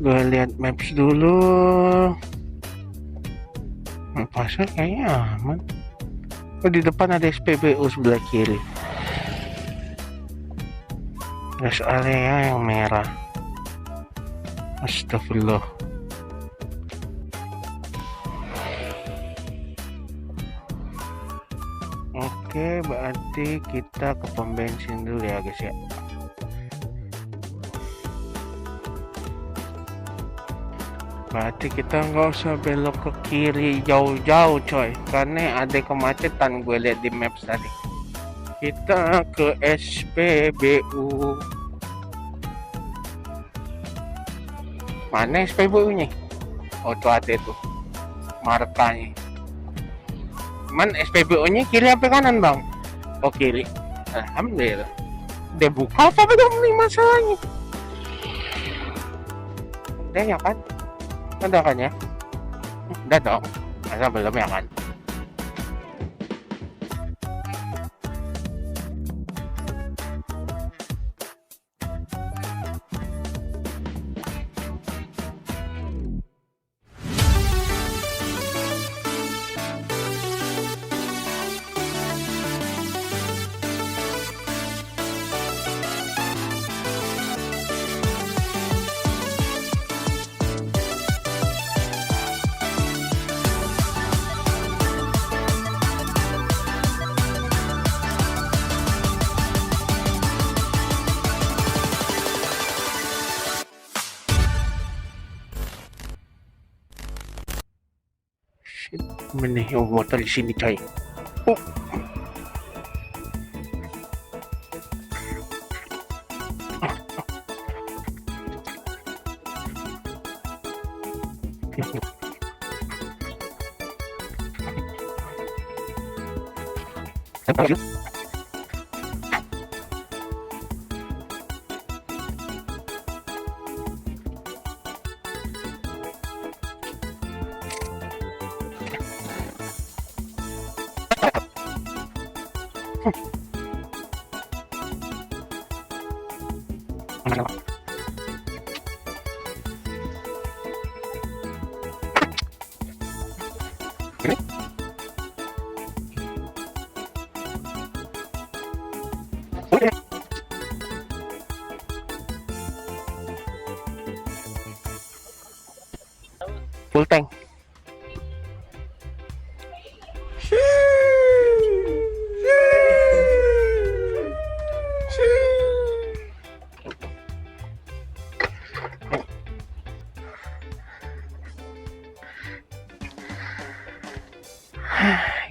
Gue lihat maps dulu. Pasar kayaknya aman. Oh, di depan ada SPBU sebelah kiri. Rest area yang merah. Astagfirullah. Oke, berarti kita ke pom bensin dulu ya guys ya. Berarti kita nggak usah belok ke kiri jauh-jauh coy, karena ada kemacetan gue lihat di maps tadi. Kita ke SPBU. Mana SPBU nya? Oh tuh ada tuh markanya. Man SPBU nya kiri apa kanan bang? Oh kiri. Alhamdulillah. Udah buka apa belum nih masalahnya? Udah ya kan? Udah kan ya? Udah dong. Masa belum ya kan? Mana yang motor di sini coy? Oh. Full tank.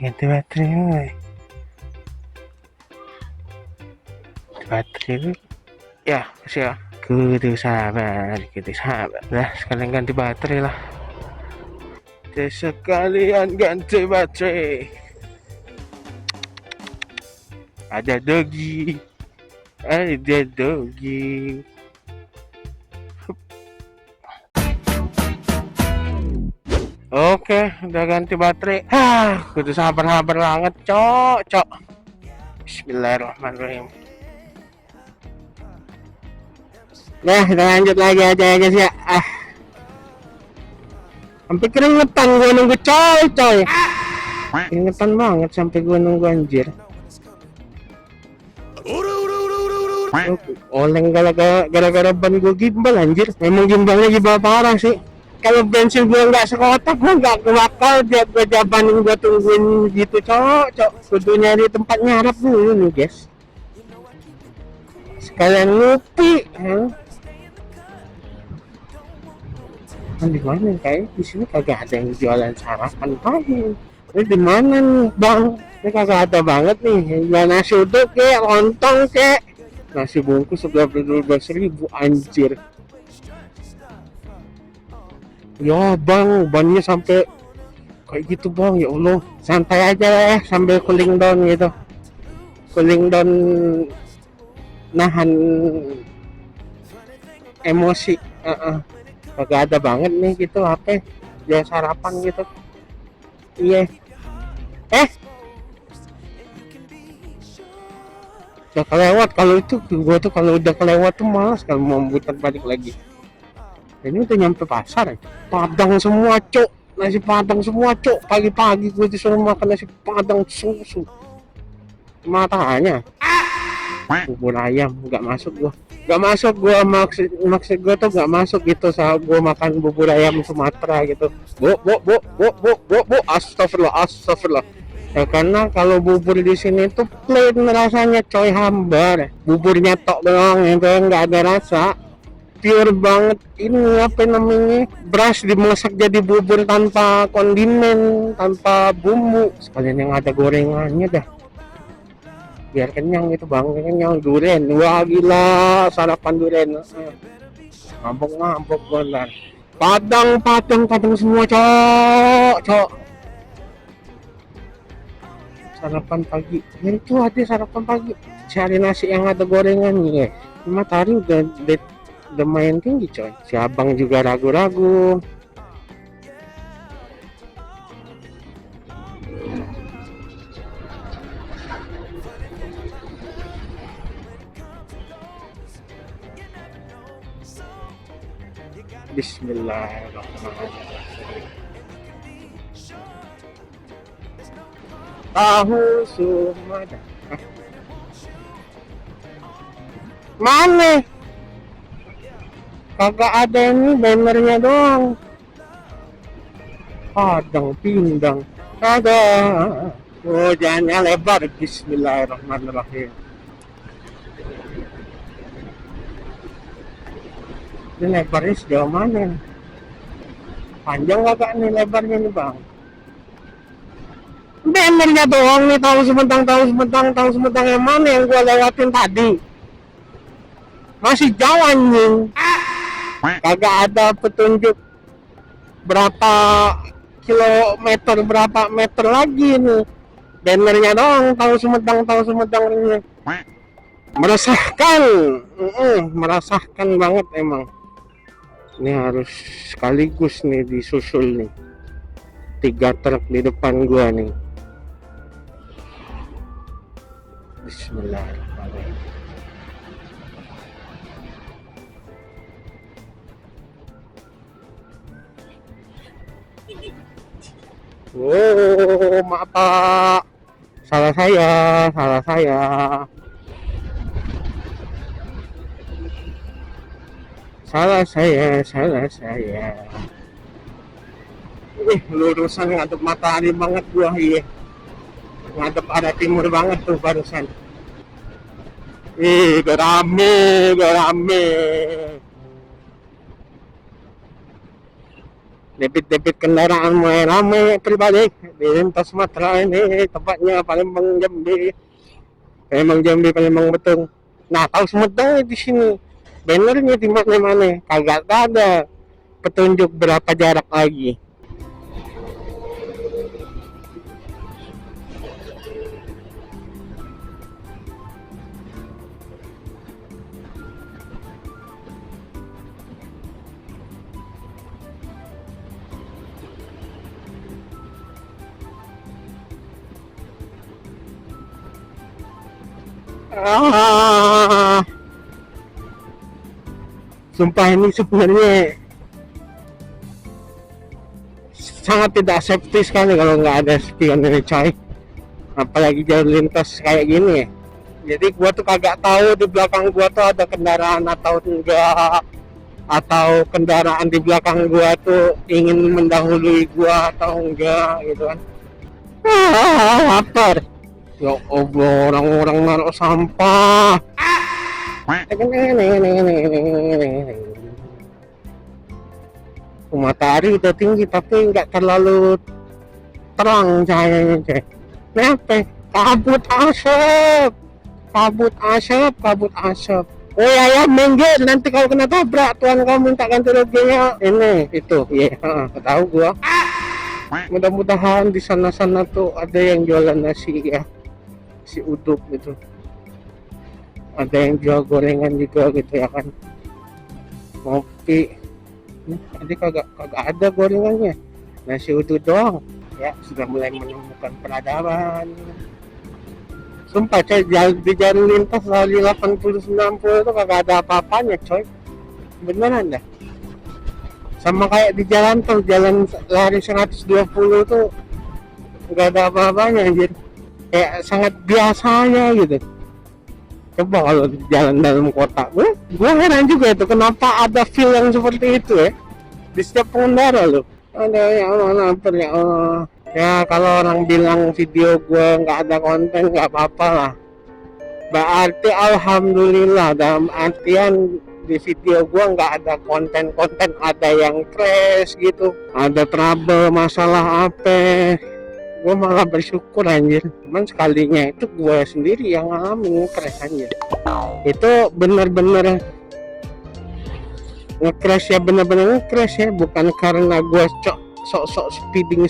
Ganti baterai woy. Baterai ya kasih ya. Kudu sabar. Lah sekalian ganti baterai lah. Sekalian ganti baterai. Ada dogi. Oke, udah ganti baterai. Kudu sabar banget, cok. Bismillahirrahmanirrahim. Nah, kita lanjut lagi aja ya guys ya. Sampai keringetan gue nunggu coy. Keringetan banget sampai gue nunggu anjir. Oleng gara-gara ban gue gimbal anjir. Memang gimbalnya gimbal parah sih. Kalau bensin gue nggak sekotak, gue nggak bakal gue jabanin, gue tungguin gitu cok. Kudu nyari tempat nyarap dulu nih guys. Sekalian ngopi. Di mana kayak di sini kagak ada yang jualan sarapan pagi. Ini di mana nih bang? Ini kagak ada banget nih. Jual nasi uduk kek, lontong kek. Nasi bungkus 12.000 anjir. Ya bang, bannya sampai kayak gitu bang, ya Allah. Santai aja ya, sambil cooling down gitu. Cooling down, nahan emosi. Kagak ada banget nih gitu apa dia sarapan gitu. Iya. Udah kelewat. Kalau itu gua tuh kalau udah kelewat tuh malas kalau mau muter balik lagi. Ini udah nyampe pasar ya. Padang semua cok, nasi padang semua cok. Pagi-pagi gue disuruh makan nasi padang susu. Matanya bubur ayam nggak masuk gua, nggak masuk gua, maksud gua tuh nggak masuk gitu saat gua makan bubur ayam Sumatera gitu. Bu, astagfirullah, astagfirullah. Ya karena kalau bubur di sini tuh plain rasanya coy, hambar, buburnya tok doang itu nggak ada rasa, pure banget. Ini apa namanya, beras dimasak jadi bubur tanpa kondimen, tanpa bumbu, sekalian yang ada gorengannya dah biar kenyang gitu bang, kenyang. Duren, wah gila, sarapan duren, ngambek benar. Padang semua cok sarapan pagi ya, itu ada sarapan pagi cari nasi yang ada gorengan ya. Matahari udah main tinggi coy, si abang juga ragu-ragu. Bismillahirrahmanirrahim. Tahu Sumada. Mana? Kagak ada ini, bannernya doang. Padang pindang. Ada. Oh, jalannya lebar. Bismillahirrahmanirrahim. Ini lebarnya sejauh mana? Panjang kagak nih lebarnya nih bang? Bannernya doang nih, tahu Sumedang yang mana yang gua lewatin tadi? Masih jauh anjing. Kagak ada petunjuk berapa kilometer, berapa meter lagi nih. Bannernya doang, tahu Sumedang ini. Meresahkan, meresahkan banget emang. Ini harus sekaligus nih disusul nih. 3 truk di depan gua nih. Bismillahirrahmanirrahim. Oh, maaf Pak. Salah saya. Salah saya. Lurusan ngadep matahari banget gua, iya. Ngadep arah timur banget tuh barusan. Udah rame. Debit kendaraan mulai ramai pribadi di lintas Sumatera ini, tempatnya Palembang Betung. Nah, tahu Sumedang di sini, bannernya di mana-mana, kagak ada petunjuk berapa jarak lagi. Sumpah ini sebenarnya sangat tidak safety sekali kalau nggak ada spion ini coy, apalagi jalur lintas kayak gini. Jadi gua tuh kagak tahu di belakang gua tuh ada kendaraan atau enggak, atau kendaraan di belakang gua tuh ingin mendahului gua atau enggak gitu kan. Lapar. Ya Allah, orang-orang naruh sampah. Matahari udah tinggi tapi nggak terlalu terang cahayanya coy. Kenapa? Kabut asap. Oh ya, minggir nanti kalau kena tabrak tuan kamu minta ganti ruginya. Ini itu, iya, tahu gua. Mudah-mudahan di sana-sana tuh ada yang jualan nasi ya, si uduk gitu. Ada yang jual gorengan juga gitu ya kan. Ngopi. Tadi kagak ada gorengannya. Nasi uduk doang. Ya, sudah mulai menemukan peradaban. Sumpah coy, di jalur lintas kali 80-90 itu kagak ada apa-apanya coy. Beneran dah. Sama kayak di jalan tol, jalan lari 120 tuh nggak ada apa-apanya anjir, kayak sangat biasanya gitu. Coba kalau di jalan dalam kota, gue heran juga itu kenapa ada feel yang seperti itu ya di setiap pengendara loh. Ada, ya Allah, lapar ya Allah. Ya kalau orang bilang video gue nggak ada konten nggak apa-apa lah, berarti alhamdulillah, dalam artian di video gue nggak ada konten-konten ada yang crash gitu, ada trouble masalah apa. Gue malah bersyukur anjir, cuman sekalinya itu gue sendiri yang ngalamin crash anjir. Itu bener-bener nge-crash ya, bener-bener nge-crash ya, bukan karena gue sok-sok speeding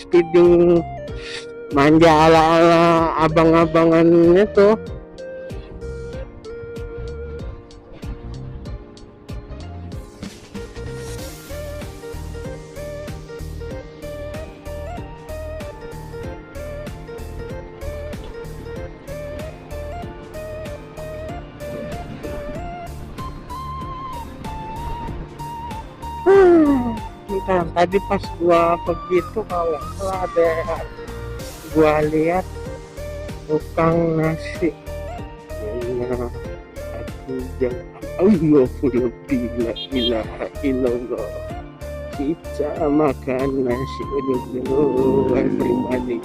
manja ala-ala abang-abangan itu. Bentar, tadi pas gua begitu kalau nggak salah ada gua lihat tukang nasi. Nah, aku jangan, Allah bila ilaha illallah, kita makan nasi dulu pribadi.